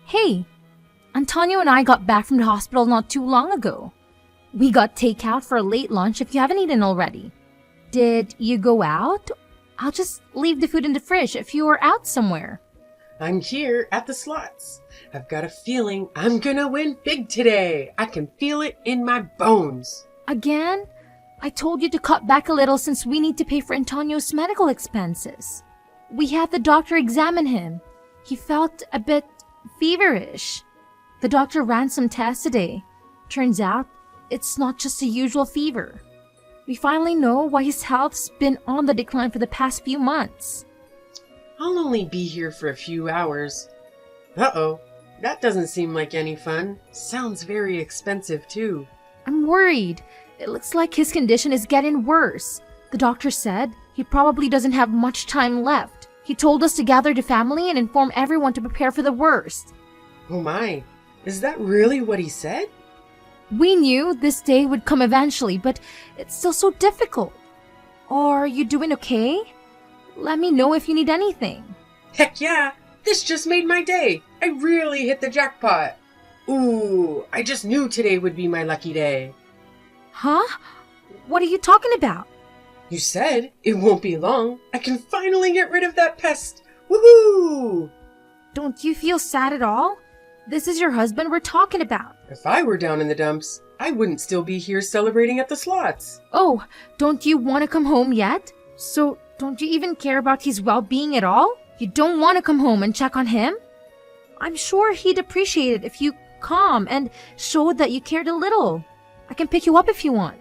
Hey, Antonio and I got back from the hospital not too long ago. We got takeout for a late lunch if you haven't eaten already. Did you go out? I'll just leave the food in the fridge if you are out somewhere. I'm here at the slots. I've got a feeling I'm gonna win big today. I can feel it in my bones. Again? I told you to cut back a little since we need to pay for Antonio's medical expenses. We had the doctor examine him. He felt a bit feverish. The doctor ran some tests today. Turns out, it's not just a usual fever. We finally know why his health's been on the decline for the past few months. I'll only be here for a few hours. Uh-oh, that doesn't seem like any fun. Sounds very expensive too. I'm worried. It looks like his condition is getting worse. The doctor said he probably doesn't have much time left. He told us to gather the family and inform everyone to prepare for the worst. Oh my, is that really what he said? We knew this day would come eventually, but it's still so difficult. Are you doing okay? Let me know if you need anything. Heck yeah, this just made my day. I really hit the jackpot. Ooh, I just knew today would be my lucky day. Huh? What are you talking about? You said it won't be long. I can finally get rid of that pest. Woohoo! Don't you feel sad at all? This is your husband we're talking about. If I were down in the dumps, I wouldn't still be here celebrating at the slots. Oh, don't you want to come home yet? So, don't you even care about his well-being at all? You don't want to come home and check on him? I'm sure he'd appreciate it if you come and showed that you cared a little. I can pick you up if you want.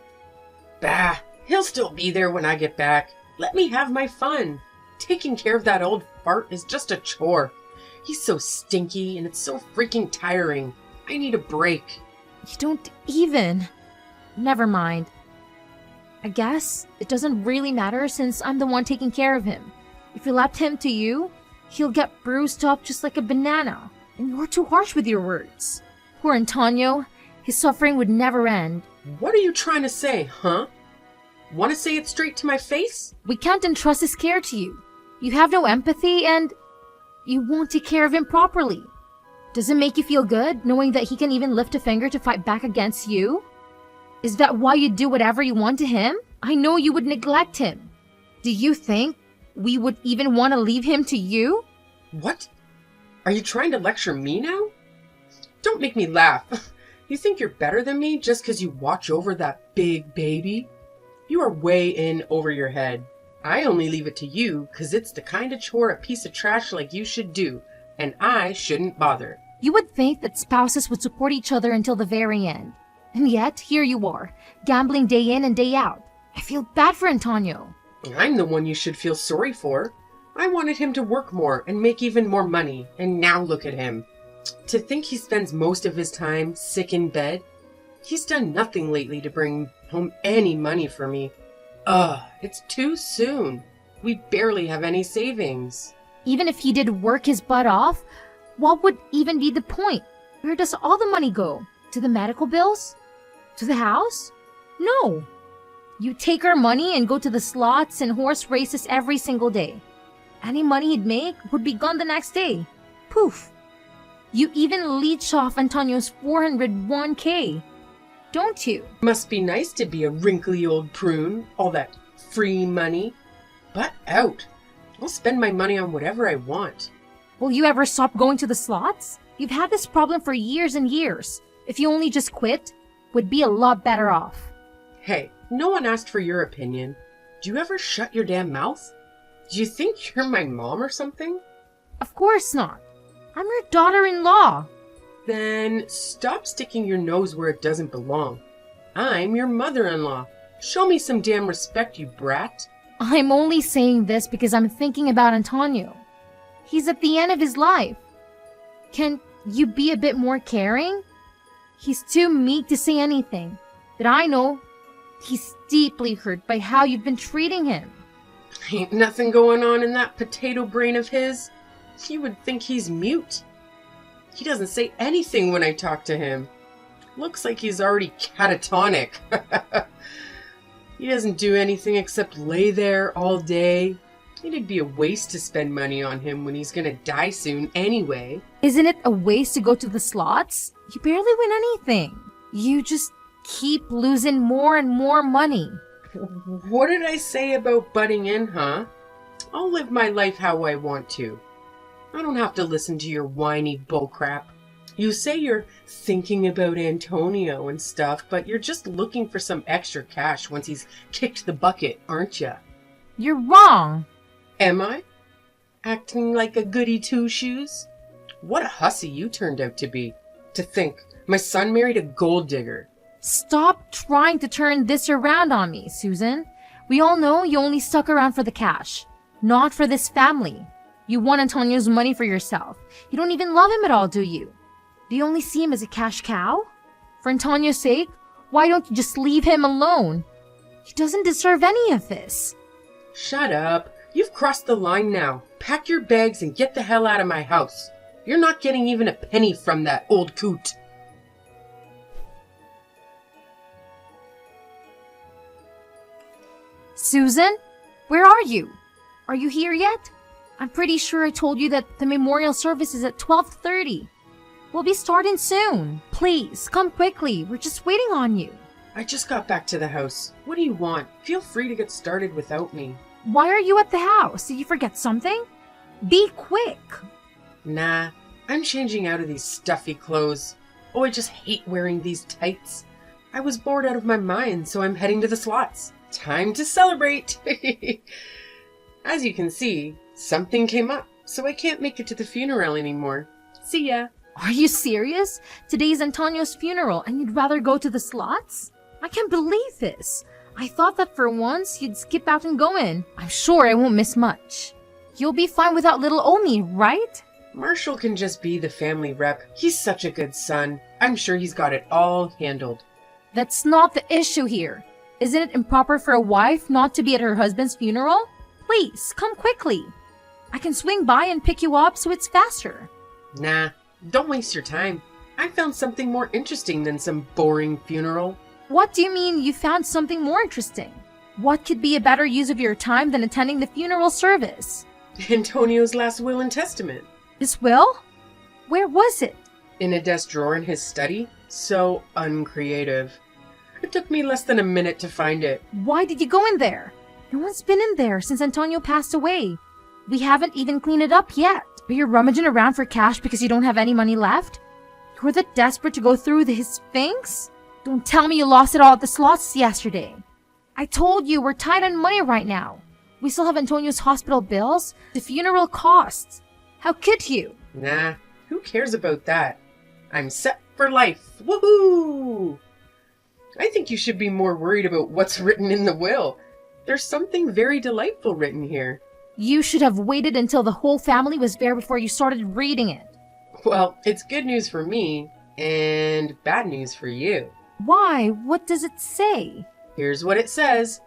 Bah, he'll still be there when I get back. Let me have my fun. Taking care of that old fart is just a chore. He's so stinky and it's so freaking tiring. I need a break. You don't even. Never mind. I guess it doesn't really matter since I'm the one taking care of him. If you left him to you, he'll get bruised up just like a banana. And you're too harsh with your words. Poor Antonio, his suffering would never end. What are you trying to say, huh? Want to say it straight to my face? We can't entrust his care to you. You have no empathy and you won't take care of him properly. Does it make you feel good knowing that he can even lift a finger to fight back against you? Is that why you do whatever you want to him? I know you would neglect him. Do you think we would even want to leave him to you? What? Are you trying to lecture me now? Don't make me laugh. You think you're better than me just because you watch over that big baby? You are way in over your head. I only leave it to you because it's the kind of chore a piece of trash like you should do, and I shouldn't bother. You would think that spouses would support each other until the very end. And yet, here you are, gambling day in and day out. I feel bad for Antonio. I'm the one you should feel sorry for. I wanted him to work more and make even more money, and now look at him. To think he spends most of his time sick in bed. He's done nothing lately to bring home any money for me. It's too soon. We barely have any savings. Even if he did work his butt off, what would even be the point? Where does all the money go? To the medical bills? To the house? No. You take our money and go to the slots and horse races every single day. Any money he'd make would be gone the next day. Poof. You even leech off Antonio's 401k. Don't you? Must be nice to be a wrinkly old prune. All that free money. But out. I'll spend my money on whatever I want. Will you ever stop going to the slots? You've had this problem for years and years. If you only just quit, would be a lot better off. Hey, no one asked for your opinion. Do you ever shut your damn mouth? Do you think you're my mom or something? Of course not. I'm your daughter-in-law. Then stop sticking your nose where it doesn't belong. I'm your mother-in-law. Show me some damn respect, you brat. I'm only saying this because I'm thinking about Antonio. He's at the end of his life. Can you be a bit more caring? He's too meek to say anything, but I know he's deeply hurt by how you've been treating him. Ain't nothing going on in that potato brain of his. You would think he's mute. He doesn't say anything when I talk to him. Looks like he's already catatonic. He doesn't do anything except lay there all day. It'd be a waste to spend money on him when he's gonna die soon anyway. Isn't it a waste to go to the slots? You barely win anything. You just keep losing more and more money. What did I say about butting in, huh? I'll live my life how I want to. I don't have to listen to your whiny bullcrap. You say you're thinking about Antonio and stuff, but you're just looking for some extra cash once he's kicked the bucket, aren't ya? You're wrong. Am I? Acting like a goody two-shoes? What a hussy you turned out to be. To think, my son married a gold digger. Stop trying to turn this around on me, Susan. We all know you only stuck around for the cash, not for this family. You want Antonio's money for yourself. You don't even love him at all, do you? Do you only see him as a cash cow? For Antonio's sake, why don't you just leave him alone? He doesn't deserve any of this. Shut up. You've crossed the line now. Pack your bags and get the hell out of my house. You're not getting even a penny from that old coot. Susan, where are you? Are you here yet? I'm pretty sure I told you that the memorial service is at 12:30. We'll be starting soon. Please, come quickly. We're just waiting on you. I just got back to the house. What do you want? Feel free to get started without me. Why are you at the house? Did you forget something? Be quick. Nah, I'm changing out of these stuffy clothes. Oh, I just hate wearing these tights. I was bored out of my mind, so I'm heading to the slots. Time to celebrate! As you can see, something came up, so I can't make it to the funeral anymore. See ya! Are you serious? Today's Antonio's funeral and you'd rather go to the slots? I can't believe this. I thought that for once you'd skip out and go in. I'm sure I won't miss much. You'll be fine without little Omi, right? Marshall can just be the family rep. He's such a good son. I'm sure he's got it all handled. That's not the issue here. Isn't it improper for a wife not to be at her husband's funeral? Please, come quickly. I can swing by and pick you up so it's faster. Nah, don't waste your time. I found something more interesting than some boring funeral. What do you mean you found something more interesting? What could be a better use of your time than attending the funeral service? Antonio's last will and testament. His will? Where was it? In a desk drawer in his study. So uncreative. It took me less than a minute to find it. Why did you go in there? No one's been in there since Antonio passed away. We haven't even cleaned it up yet. Are you rummaging around for cash because you don't have any money left? You're that desperate to go through his things? Don't tell me you lost it all at the slots yesterday. I told you we're tight on money right now. We still have Antonio's hospital bills, the funeral costs. How could you? Nah, who cares about that? I'm set for life. Woohoo! I think you should be more worried about what's written in the will. There's something very delightful written here. You should have waited until the whole family was there before you started reading it. Well, it's good news for me and bad news for you. Why? What does it say? Here's what it says.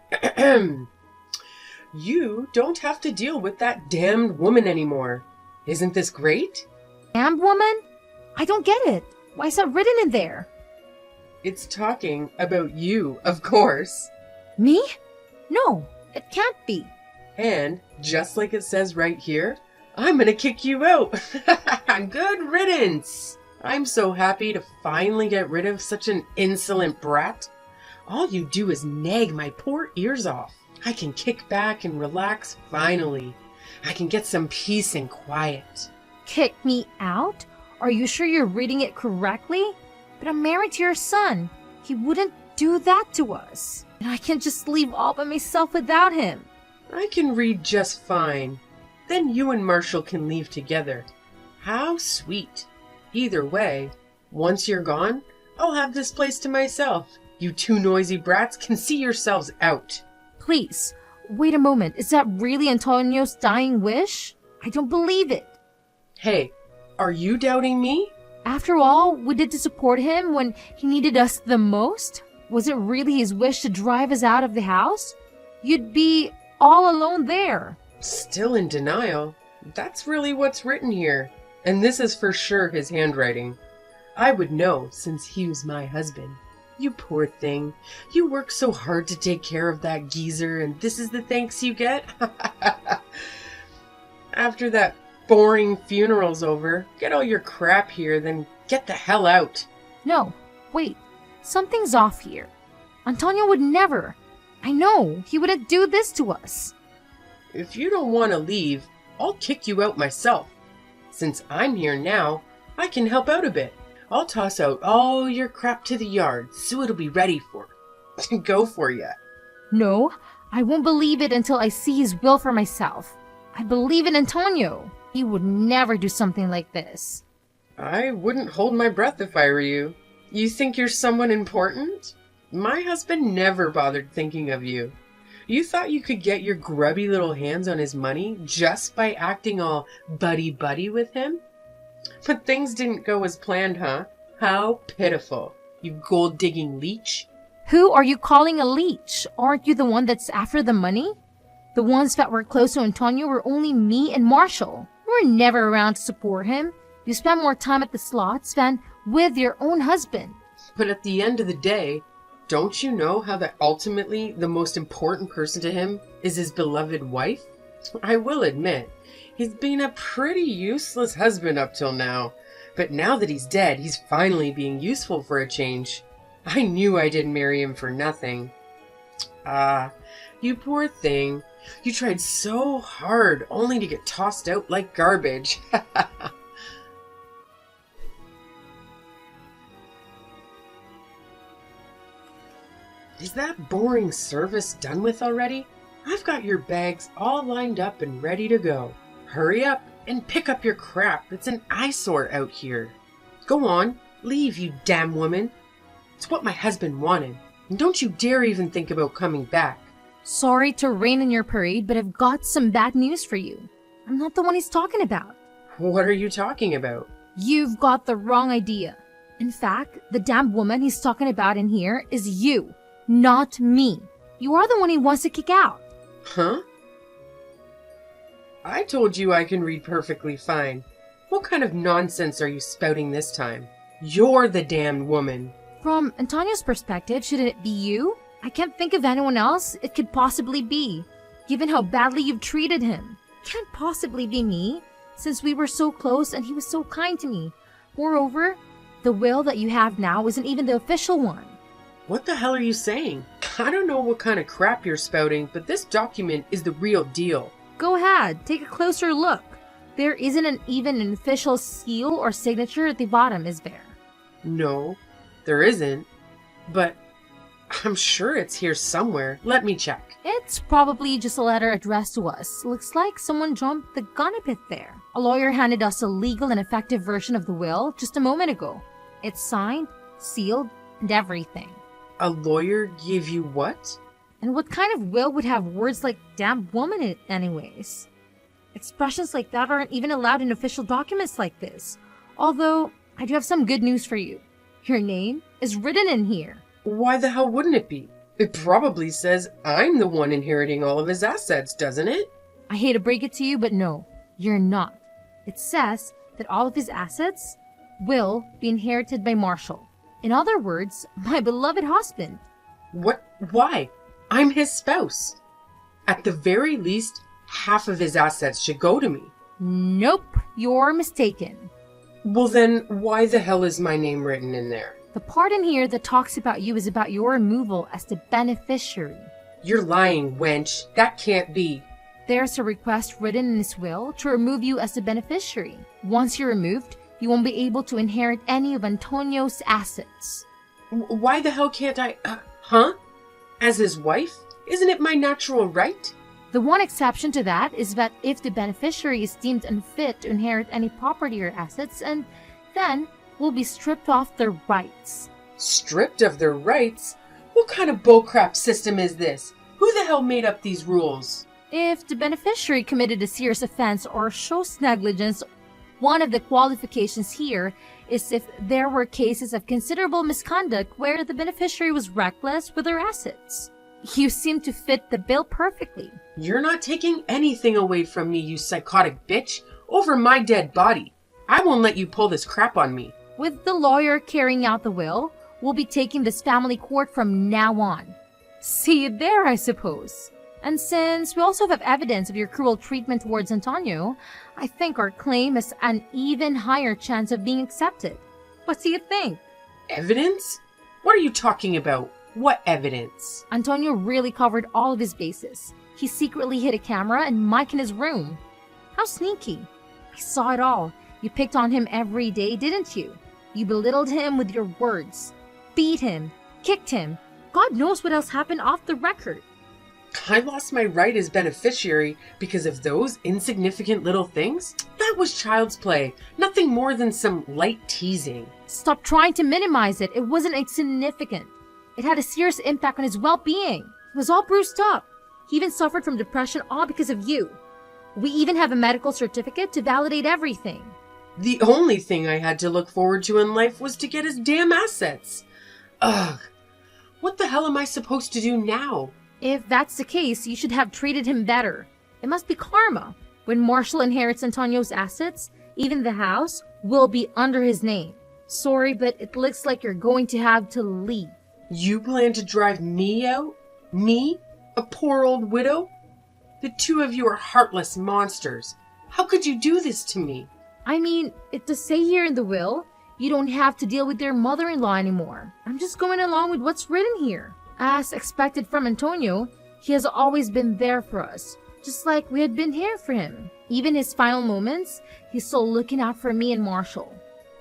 You don't have to deal with that damned woman anymore. Isn't this great? Damned woman? I don't get it. Why is that written in there? It's talking about you, of course. Me? No, it can't be. And, just like it says right here, I'm gonna kick you out. Good riddance. I'm so happy to finally get rid of such an insolent brat. All you do is nag my poor ears off. I can kick back and relax finally. I can get some peace and quiet. Kick me out? Are you sure you're reading it correctly? But I'm married to your son. He wouldn't do that to us. And I can't just leave all by myself without him. I can read just fine. Then you and Marshall can leave together. How sweet. Either way, once you're gone, I'll have this place to myself. You two noisy brats can see yourselves out. Please, wait a moment. Is that really Antonio's dying wish? I don't believe it. Hey, are you doubting me? After all we did to support him when he needed us the most, was it really his wish to drive us out of the house? You'd be all alone there. Still in denial? That's really what's written here. And this is for sure his handwriting. I would know since he was my husband. You poor thing. You work so hard to take care of that geezer and this is the thanks you get? After that boring funeral's over, get all your crap here, then get the hell out. No, wait. Something's off here. Antonio would never. I know, he wouldn't do this to us. If you don't want to leave, I'll kick you out myself. Since I'm here now, I can help out a bit. I'll toss out all your crap to the yard so it'll be ready for go for ya. No, I won't believe it until I see his will for myself. I believe in Antonio. He would never do something like this. I wouldn't hold my breath if I were you. You think you're someone important? My husband never bothered thinking of you. You thought you could get your grubby little hands on his money just by acting all buddy-buddy with him? But things didn't go as planned, huh? How pitiful. You gold-digging leech. Who are you calling a leech? Aren't you the one that's after the money? The ones that were close to Antonio were only me and Marshall. You were never around to support him. You spent more time at the slots than with your own husband. But at the end of the day, don't you know how that ultimately the most important person to him is his beloved wife? I will admit, he's been a pretty useless husband up till now. But now that he's dead, he's finally being useful for a change. I knew I didn't marry him for nothing. Ah, you poor thing. You tried so hard only to get tossed out like garbage. Is that boring service done with already? I've got your bags all lined up and ready to go. Hurry up and pick up your crap. It's an eyesore out here. Go on, leave, you damn woman. It's what my husband wanted. And don't you dare even think about coming back. Sorry to rain on your parade, but I've got some bad news for you. I'm not the one he's talking about. What are you talking about? You've got the wrong idea. In fact, the damn woman he's talking about in here is you, not me. You are the one he wants to kick out. Huh? I told you I can read perfectly fine. What kind of nonsense are you spouting this time? You're the damned woman. From Antonio's perspective, shouldn't it be you? I can't think of anyone else it could possibly be, given how badly you've treated him. Can't possibly be me, since we were so close and he was so kind to me. Moreover, the will that you have now isn't even the official one. What the hell are you saying? I don't know what kind of crap you're spouting, but this document is the real deal. Go ahead, take a closer look. There isn't even an official seal or signature at the bottom, is there? No, there isn't. But I'm sure it's here somewhere. Let me check. It's probably just a letter addressed to us. Looks like someone jumped the gun a bit there. A lawyer handed us a legal and effective version of the will just a moment ago. It's signed, sealed, and everything. A lawyer gave you what? And what kind of will would have words like damn woman in it anyways? Expressions like that aren't even allowed in official documents like this. Although, I do have some good news for you. Your name is written in here. Why the hell wouldn't it be? It probably says I'm the one inheriting all of his assets, doesn't it? I hate to break it to you, but no, you're not. It says that all of his assets will be inherited by Marshall. In other words, my beloved husband. What? Why? I'm his spouse. At the very least, half of his assets should go to me. Nope, you're mistaken. Well then, why the hell is my name written in there? The part in here that talks about you is about your removal as the beneficiary. You're lying, wench. That can't be. There's a request written in his will to remove you as the beneficiary. Once you're removed, you won't be able to inherit any of Antonio's assets. Why the hell can't I... Huh? As his wife? Isn't it my natural right? The one exception to that is that if the beneficiary is deemed unfit to inherit any property or assets, and then will be stripped off their rights. Stripped of their rights? What kind of bullcrap system is this? Who the hell made up these rules? If the beneficiary committed a serious offense or shows negligence, one of the qualifications here is if there were cases of considerable misconduct where the beneficiary was reckless with their assets. You seem to fit the bill perfectly. You're not taking anything away from me, you psychotic bitch. Over my dead body. I won't let you pull this crap on me. With the lawyer carrying out the will, we'll be taking this family court from now on. See you there, I suppose. And since we also have evidence of your cruel treatment towards Antonio, I think our claim has an even higher chance of being accepted. What do you think? Evidence? What are you talking about? What evidence? Antonio really covered all of his bases. He secretly hid a camera and mic in his room. How sneaky. I saw it all. You picked on him every day, didn't you? You belittled him with your words. Beat him. Kicked him. God knows what else happened off the record. I lost my right as beneficiary because of those insignificant little things? That was child's play. Nothing more than some light teasing. Stop trying to minimize it. It wasn't insignificant. It had a serious impact on his well-being. He was all bruised up. He even suffered from depression, all because of you. We even have a medical certificate to validate everything. The only thing I had to look forward to in life was to get his damn assets. Ugh. What the hell am I supposed to do now? If that's the case, you should have treated him better. It must be karma. When Marshall inherits Antonio's assets, even the house will be under his name. Sorry, but it looks like you're going to have to leave. You plan to drive me out? Me? A poor old widow? The two of you are heartless monsters. How could you do this to me? I mean, it does say here in the will, you don't have to deal with their mother-in-law anymore. I'm just going along with what's written here. As expected from Antonio, he has always been there for us, just like we had been here for him. Even his final moments, he's still looking out for me and Marshall.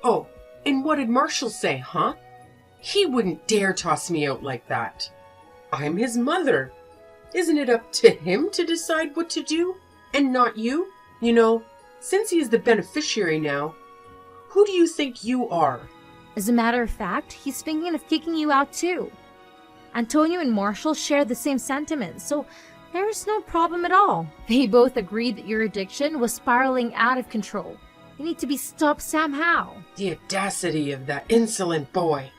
Oh, and what did Marshall say, huh? He wouldn't dare toss me out like that. I'm his mother. Isn't it up to him to decide what to do, and not you? You know, since he is the beneficiary now, who do you think you are? As a matter of fact, he's thinking of kicking you out too. Antonio and Marshall share the same sentiments, so there's no problem at all. They both agreed that your addiction was spiraling out of control. You need to be stopped somehow. The audacity of that insolent boy.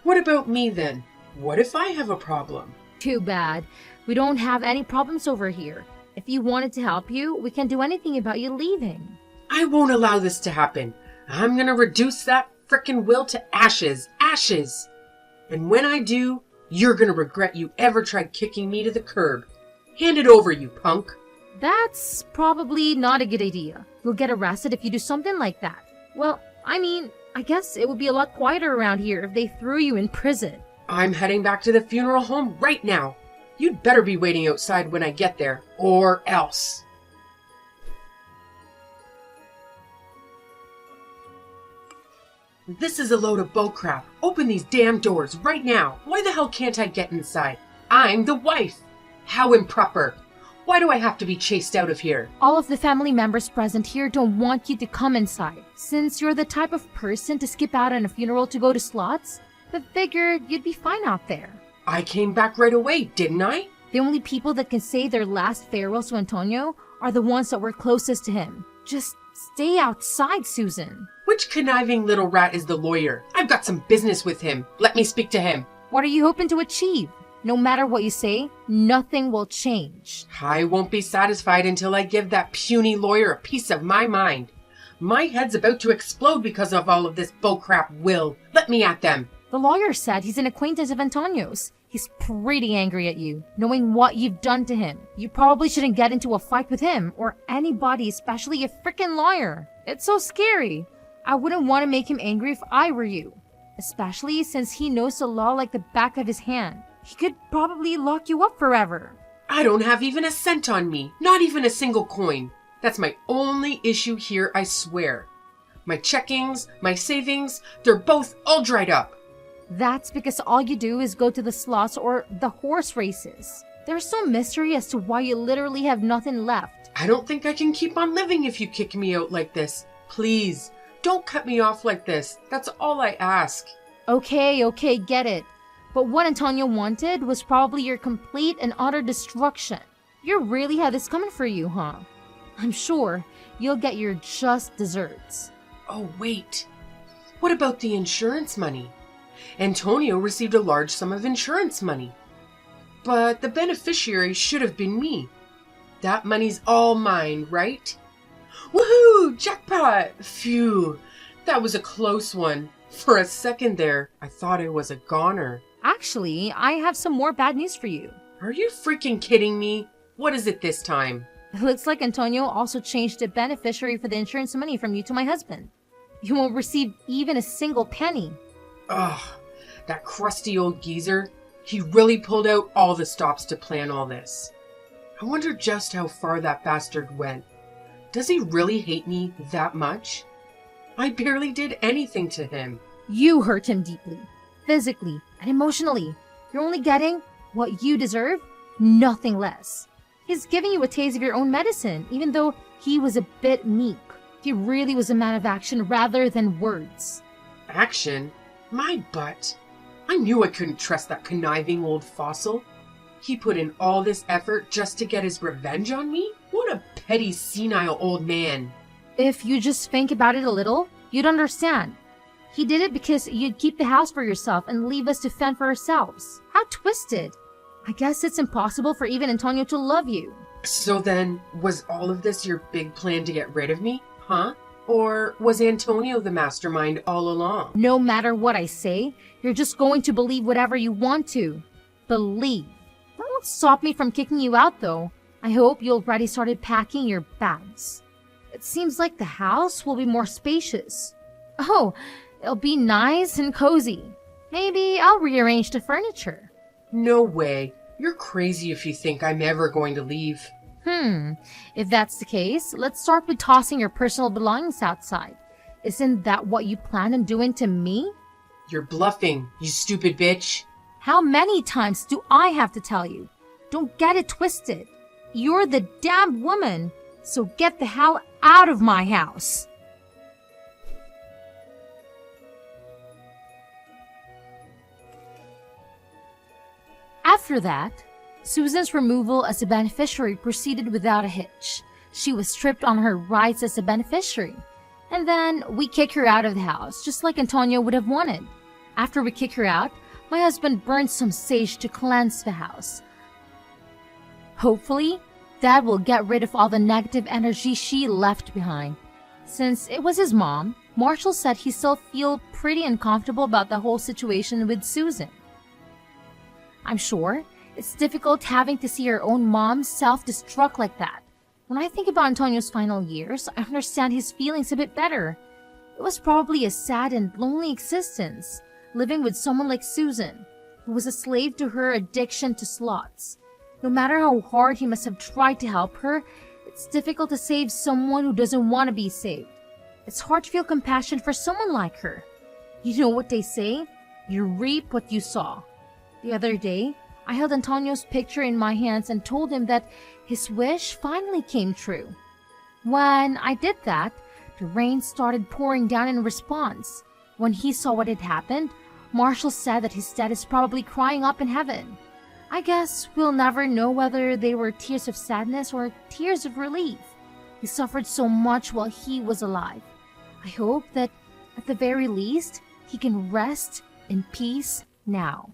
What about me then? What if I have a problem? Too bad. We don't have any problems over here. If you wanted to help you, we can't do anything about you leaving. I won't allow this to happen. I'm gonna reduce that frickin' will to ashes. Ashes! And when I do, you're gonna regret you ever tried kicking me to the curb. Hand it over, you punk. That's probably not a good idea. You'll get arrested if you do something like that. Well, I mean, I guess it would be a lot quieter around here if they threw you in prison. I'm heading back to the funeral home right now. You'd better be waiting outside when I get there, or else. This is a load of bullcrap. Open these damn doors right now. Why the hell can't I get inside? I'm the wife. How improper. Why do I have to be chased out of here? All of the family members present here don't want you to come inside. Since you're the type of person to skip out on a funeral to go to slots, they figured you'd be fine out there. I came back right away, didn't I? The only people that can say their last farewells to Antonio are the ones that were closest to him. Just stay outside, Susan. Which conniving little rat is the lawyer? I've got some business with him. Let me speak to him. What are you hoping to achieve? No matter what you say, nothing will change. I won't be satisfied until I give that puny lawyer a piece of my mind. My head's about to explode because of all of this bullcrap will. Let me at them. The lawyer said he's an acquaintance of Antonio's. He's pretty angry at you, knowing what you've done to him. You probably shouldn't get into a fight with him or anybody, especially a freaking lawyer. It's so scary. I wouldn't want to make him angry if I were you, especially since he knows the law like the back of his hand. He could probably lock you up forever. I don't have even a cent on me, not even a single coin. That's my only issue here, I swear. My checkings, my savings, they're both all dried up. That's because all you do is go to the slots or the horse races. There's some mystery as to why you literally have nothing left. I don't think I can keep on living if you kick me out like this. Please, don't cut me off like this. That's all I ask. Okay, get it. But what Antonio wanted was probably your complete and utter destruction. You really had this coming for you, huh? I'm sure you'll get your just desserts. Oh, wait. What about the insurance money? Antonio received a large sum of insurance money. But the beneficiary should have been me. That money's all mine, right? Woohoo! Jackpot! Phew! That was a close one. For a second there, I thought I was a goner. Actually, I have some more bad news for you. Are you freaking kidding me? What is it this time? It looks like Antonio also changed the beneficiary for the insurance money from you to my husband. You won't receive even a single penny. Ugh, that crusty old geezer. He really pulled out all the stops to plan all this. I wonder just how far that bastard went. Does he really hate me that much? I barely did anything to him. You hurt him deeply, physically and emotionally. You're only getting what you deserve, nothing less. He's giving you a taste of your own medicine, even though he was a bit meek. He really was a man of action rather than words. Action? My butt. I knew I couldn't trust that conniving old fossil. He put in all this effort just to get his revenge on me? What a petty, senile old man. If you just think about it a little, you'd understand. He did it because you'd keep the house for yourself and leave us to fend for ourselves. How twisted. I guess it's impossible for even Antonio to love you. So then, was all of this your big plan to get rid of me? Huh? Or was Antonio the mastermind all along? No matter what I say, you're just going to believe whatever you want to. Believe. That won't stop me from kicking you out, though. I hope you already started packing your bags. It seems like the house will be more spacious. Oh, it'll be nice and cozy. Maybe I'll rearrange the furniture. No way. You're crazy if you think I'm ever going to leave. If that's the case, let's start with tossing your personal belongings outside. Isn't that what you plan on doing to me? You're bluffing, you stupid bitch. How many times do I have to tell you? Don't get it twisted. You're the damned woman, so get the hell out of my house. After that, Susan's removal as a beneficiary proceeded without a hitch. She was stripped on her rights as a beneficiary. And then we kick her out of the house, just like Antonio would have wanted. After we kick her out, my husband burned some sage to cleanse the house. Hopefully, that will get rid of all the negative energy she left behind. Since it was his mom, Marshall said he still feels pretty uncomfortable about the whole situation with Susan. I'm sure it's difficult having to see your own mom self-destruct like that. When I think about Antonio's final years, I understand his feelings a bit better. It was probably a sad and lonely existence, living with someone like Susan, who was a slave to her addiction to slots. No matter how hard he must have tried to help her, it's difficult to save someone who doesn't want to be saved. It's hard to feel compassion for someone like her. You know what they say? You reap what you sow. The other day, I held Antonio's picture in my hands and told him that his wish finally came true. When I did that, the rain started pouring down in response. When he saw what had happened, Marshall said that his dad is probably crying up in heaven. I guess we'll never know whether they were tears of sadness or tears of relief. He suffered so much while he was alive. I hope that, at the very least, he can rest in peace now.